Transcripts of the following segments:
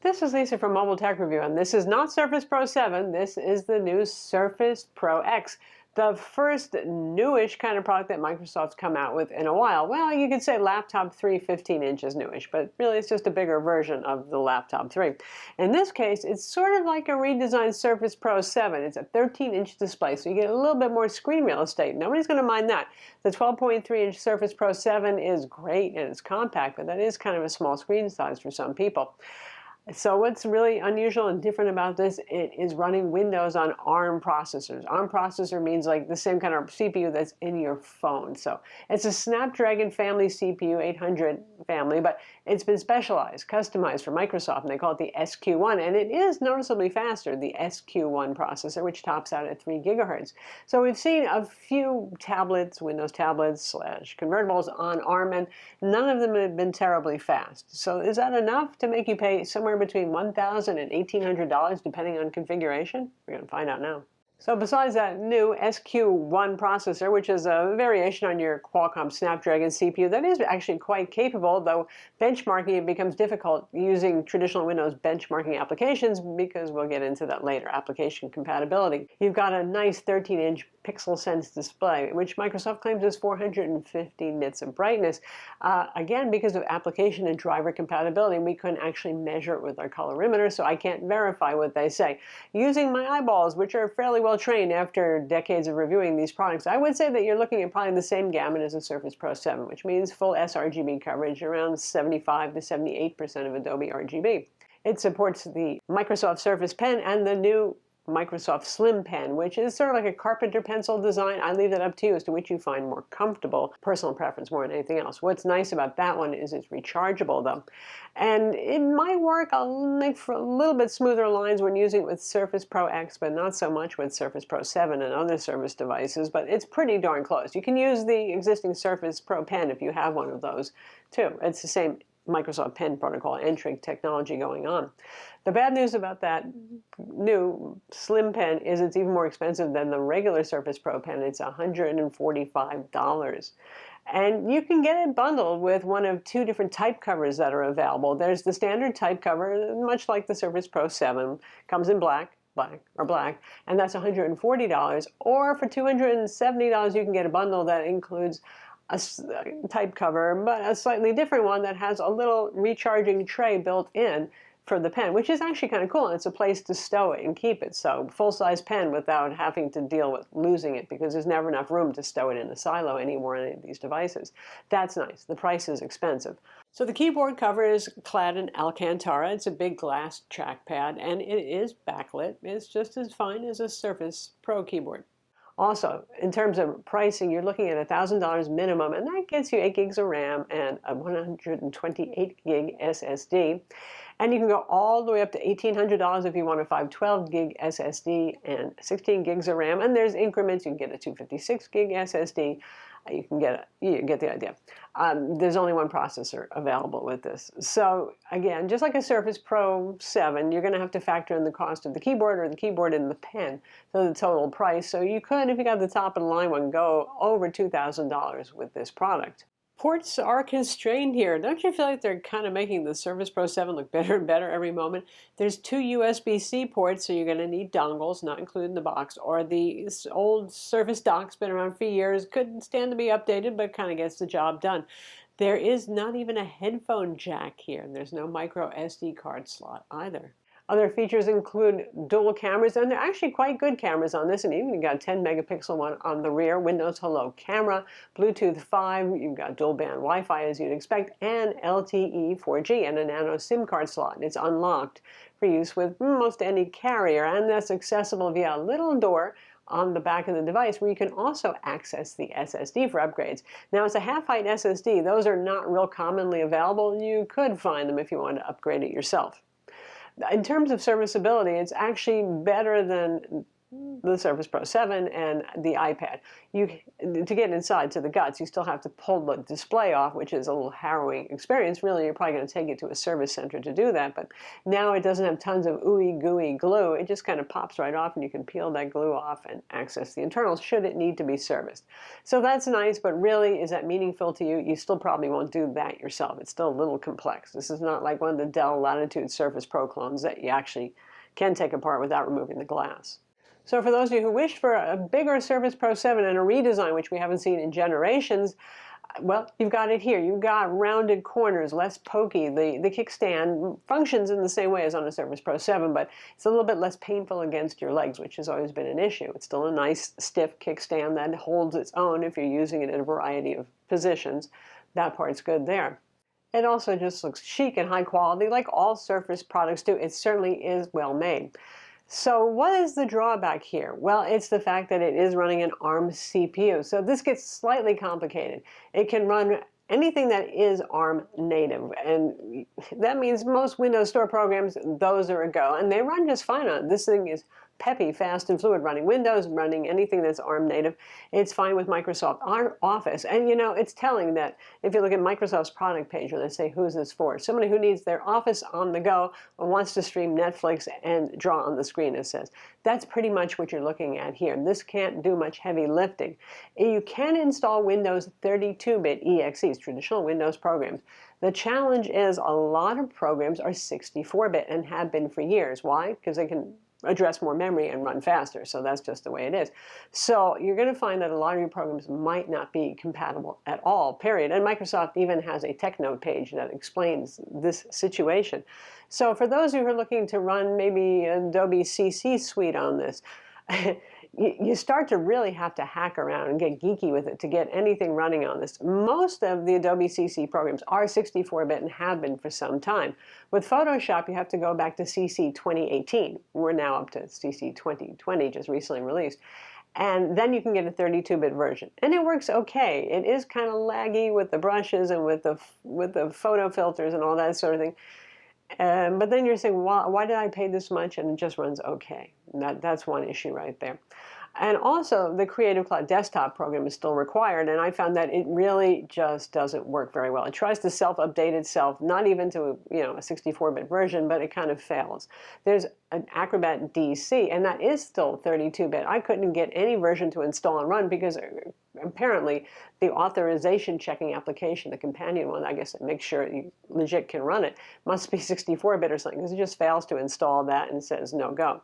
This is Lisa from Mobile Tech Review, and this is not Surface Pro 7. This is the new Surface Pro X, the first newish kind of product that Microsoft's come out with in a while. Well, you could say Laptop 3 15 inches newish, but really it's just a bigger version of the Laptop 3. In this case, it's sort of like a redesigned Surface Pro 7. It's a 13-inch display, so you get a little bit more screen real estate. Nobody's going to mind that. The 12.3-inch Surface Pro 7 is great and it's compact, but that is kind of a small screen size for some people. So what's really unusual and different about this, it is running Windows on ARM processors. ARM processor means like the same kind of CPU that's in your phone. So it's a Snapdragon family CPU, 800 family, but it's been specialized, customized for Microsoft, and they call it the SQ1, and it is noticeably faster, the SQ1 processor, which tops out at 3 gigahertz. So we've seen a few tablets, Windows tablets / convertibles on ARM, and none of them have been terribly fast. So is that enough to make you pay somewhere between $1,000 and $1,800 depending on configuration? We're going to find out now. So besides that new SQ1 processor, which is a variation on your Qualcomm Snapdragon CPU that is actually quite capable, though benchmarking it becomes difficult using traditional Windows benchmarking applications because we'll get into that later, application compatibility. You've got a nice 13-inch Pixel Sense display, which Microsoft claims is 450 nits of brightness. Again, because of application and driver compatibility, we couldn't actually measure it with our colorimeter, so I can't verify what they say. Using my eyeballs, which are fairly well trained after decades of reviewing these products, I would say that you're looking at probably the same gamut as a Surface Pro 7, which means full sRGB coverage, around 75 to 78% of Adobe RGB. It supports the Microsoft Surface Pen and the new Microsoft Slim Pen, which is sort of like a carpenter pencil design. I leave that up to you as to which you find more comfortable. Personal preference more than anything else. What's nice about that one is it's rechargeable though. And it might work for a little bit smoother lines when using it with Surface Pro X, but not so much with Surface Pro 7 and other Surface devices, but it's pretty darn close. You can use the existing Surface Pro Pen if you have one of those too. It's the same Microsoft Pen protocol N-Trig technology going on. The bad news about that new Slim Pen is it's even more expensive than the regular Surface Pro Pen. It's $145. And you can get it bundled with one of 2 different type covers that are available. There's the standard type cover, much like the Surface Pro 7, comes in black, and that's $140. Or for $270, you can get a bundle that includes a type cover, but a slightly different one that has a little recharging tray built in for the pen, which is actually kind of cool. And it's a place to stow it and keep it. So full-size pen without having to deal with losing it because there's never enough room to stow it in the silo anymore on any of these devices. That's nice. The price is expensive. So the keyboard cover is clad in Alcantara. It's a big glass trackpad and it is backlit. It's just as fine as a Surface Pro keyboard. Also, in terms of pricing, you're looking at $1,000 minimum, and that gets you 8 gigs of RAM and a 128 gig SSD. And you can go all the way up to $1,800 if you want a 512 gig SSD and 16 gigs of RAM. And there's increments. You can get a 256 gig SSD. You get the idea. There's only one processor available with this. So again, just like a Surface Pro 7, you're going to have to factor in the cost of the keyboard or the keyboard and the pen, so the total price. So you could, if you got the top of the line one, go over $2,000 with this product. Ports are constrained here. Don't you feel like they're kind of making the Surface Pro 7 look better and better every moment? There's 2 USB-C ports, so you're going to need dongles, not included in the box, or the old Surface dock's been around for years, could stand to be updated, but kind of gets the job done. There is not even a headphone jack here, and there's no micro SD card slot either. Other features include dual cameras, and they're actually quite good cameras on this, and even got a 10 megapixel one on the rear, Windows Hello camera, Bluetooth 5, you've got dual band Wi-Fi as you'd expect, and LTE 4G and a nano SIM card slot. It's unlocked for use with most any carrier, and that's accessible via a little door on the back of the device where you can also access the SSD for upgrades. Now it's a half-height SSD. Those are not real commonly available. You could find them if you want to upgrade it yourself. In terms of serviceability, it's actually better than the Surface Pro 7 and the iPad. To get inside to the guts, you still have to pull the display off, which is a little harrowing experience. Really, you're probably going to take it to a service center to do that, but now it doesn't have tons of ooey gooey glue. It just kind of pops right off, and you can peel that glue off and access the internals should it need to be serviced. So that's nice, but really, is that meaningful to you? You still probably won't do that yourself. It's still a little complex. This is not like one of the Dell Latitude Surface Pro clones that you actually can take apart without removing the glass. So for those of you who wish for a bigger Surface Pro 7 and a redesign, which we haven't seen in generations, well, you've got it here. You've got rounded corners, less pokey. The kickstand functions in the same way as on a Surface Pro 7, but it's a little bit less painful against your legs, which has always been an issue. It's still a nice, stiff kickstand that holds its own if you're using it in a variety of positions. That part's good there. It also just looks chic and high quality, like all Surface products do. It certainly is well made. So what is the drawback here? Well, it's the fact that it is running an ARM CPU. So this gets slightly complicated. It can run anything that is ARM native, and that means most Windows Store programs, those are a go, and they run just fine on it. This thing is peppy, fast, and fluid, running Windows, running anything that's ARM native. It's fine with Microsoft Office. And you know, it's telling that if you look at Microsoft's product page where they say, who's this for? Somebody who needs their Office on the go or wants to stream Netflix and draw on the screen, it says. That's pretty much what you're looking at here. This can't do much heavy lifting. You can install Windows 32-bit EXEs, traditional Windows programs. The challenge is a lot of programs are 64-bit and have been for years. Why? Because they can address more memory and run faster. So that's just the way it is. So you're going to find that a lot of your programs might not be compatible at all, period. And Microsoft even has a tech note page that explains this situation. So for those who are looking to run maybe Adobe CC Suite on this, you start to really have to hack around and get geeky with it to get anything running on this. Most of the Adobe CC programs are 64-bit and have been for some time. With Photoshop, you have to go back to CC 2018. We're now up to CC 2020, just recently released. And then you can get a 32-bit version. And it works okay. It is kind of laggy with the brushes and with the photo filters and all that sort of thing. But then you're saying, why did I pay this much? And it just runs okay. That's one issue right there. And also, the Creative Cloud Desktop program is still required, and I found that it really just doesn't work very well. It tries to self-update itself, not even to a 64-bit version, but it kind of fails. There's an Acrobat DC, and that is still 32-bit. I couldn't get any version to install and run because apparently the authorization checking application, the companion one, I guess, that makes sure you legit can run it, must be 64-bit or something, because it just fails to install that and says no go.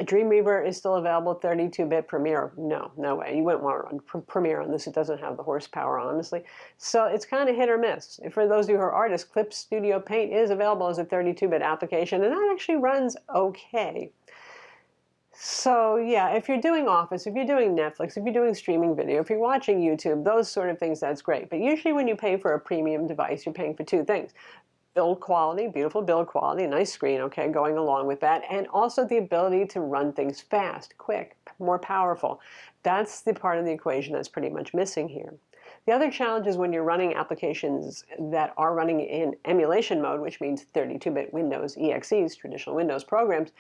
Dreamweaver is still available, 32-bit. Premiere, no way. You wouldn't want to run Premiere on this. It doesn't have the horsepower, honestly. So it's kind of hit or miss. For those of you who are artists, Clip Studio Paint is available as a 32-bit application, and that actually runs okay. So yeah, if you're doing Office, if you're doing Netflix, if you're doing streaming video, if you're watching YouTube, those sort of things, that's great. But usually when you pay for a premium device, you're paying for two things. Build quality, beautiful build quality, a nice screen, okay, going along with that, and also the ability to run things fast, quick, more powerful. That's the part of the equation that's pretty much missing here. The other challenge is when you're running applications that are running in emulation mode, which means 32-bit Windows EXEs, traditional Windows programs,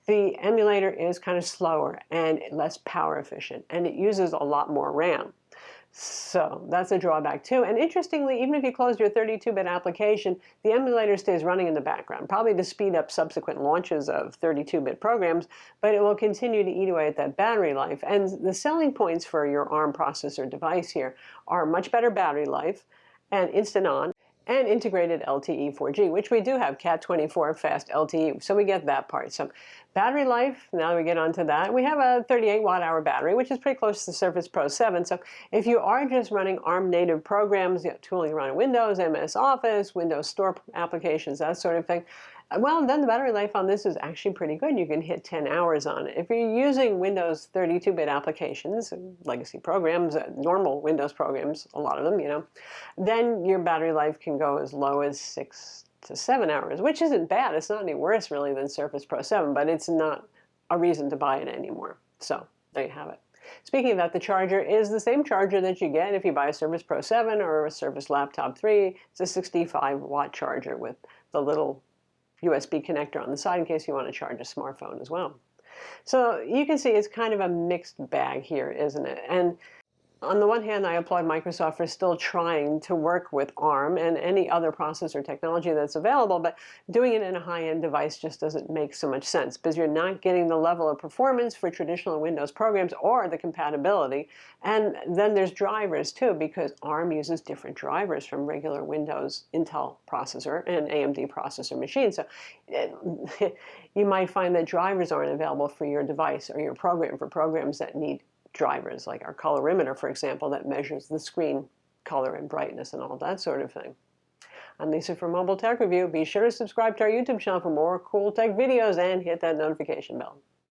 the emulator is kind of slower and less power efficient, and it uses a lot more RAM. So that's a drawback too. And interestingly, even if you close your 32-bit application, the emulator stays running in the background, probably to speed up subsequent launches of 32-bit programs, but it will continue to eat away at that battery life. And the selling points for your ARM processor device here are much better battery life and instant on, and integrated LTE 4G, which we do have, Cat24 fast LTE, so we get that part. So battery life, now that we get onto that, we have a 38 watt-hour battery, which is pretty close to the Surface Pro 7. So if you are just running ARM native programs, tooling around Windows, MS Office, Windows Store applications, that sort of thing, well, then the battery life on this is actually pretty good. You can hit 10 hours on it. If you're using Windows 32-bit applications, legacy programs, normal Windows programs, a lot of them, then your battery life can go as low as 6 to 7 hours, which isn't bad. It's not any worse, really, than Surface Pro 7, but it's not a reason to buy it anymore. So there you have it. Speaking of that, the charger is the same charger that you get if you buy a Surface Pro 7 or a Surface Laptop 3. It's a 65-watt charger with the little USB connector on the side in case you want to charge a smartphone as well. So you can see it's kind of a mixed bag here, isn't it? And on the one hand, I applaud Microsoft for still trying to work with ARM and any other processor technology that's available, but doing it in a high-end device just doesn't make so much sense because you're not getting the level of performance for traditional Windows programs or the compatibility. And then there's drivers too, because ARM uses different drivers from regular Windows Intel processor and AMD processor machines. So you might find that drivers aren't available for your device or your program for programs that need drivers, like our colorimeter, for example, that measures the screen color and brightness and all that sort of thing. I'm Lisa from Mobile Tech Review. Be sure to subscribe to our YouTube channel for more cool tech videos and hit that notification bell.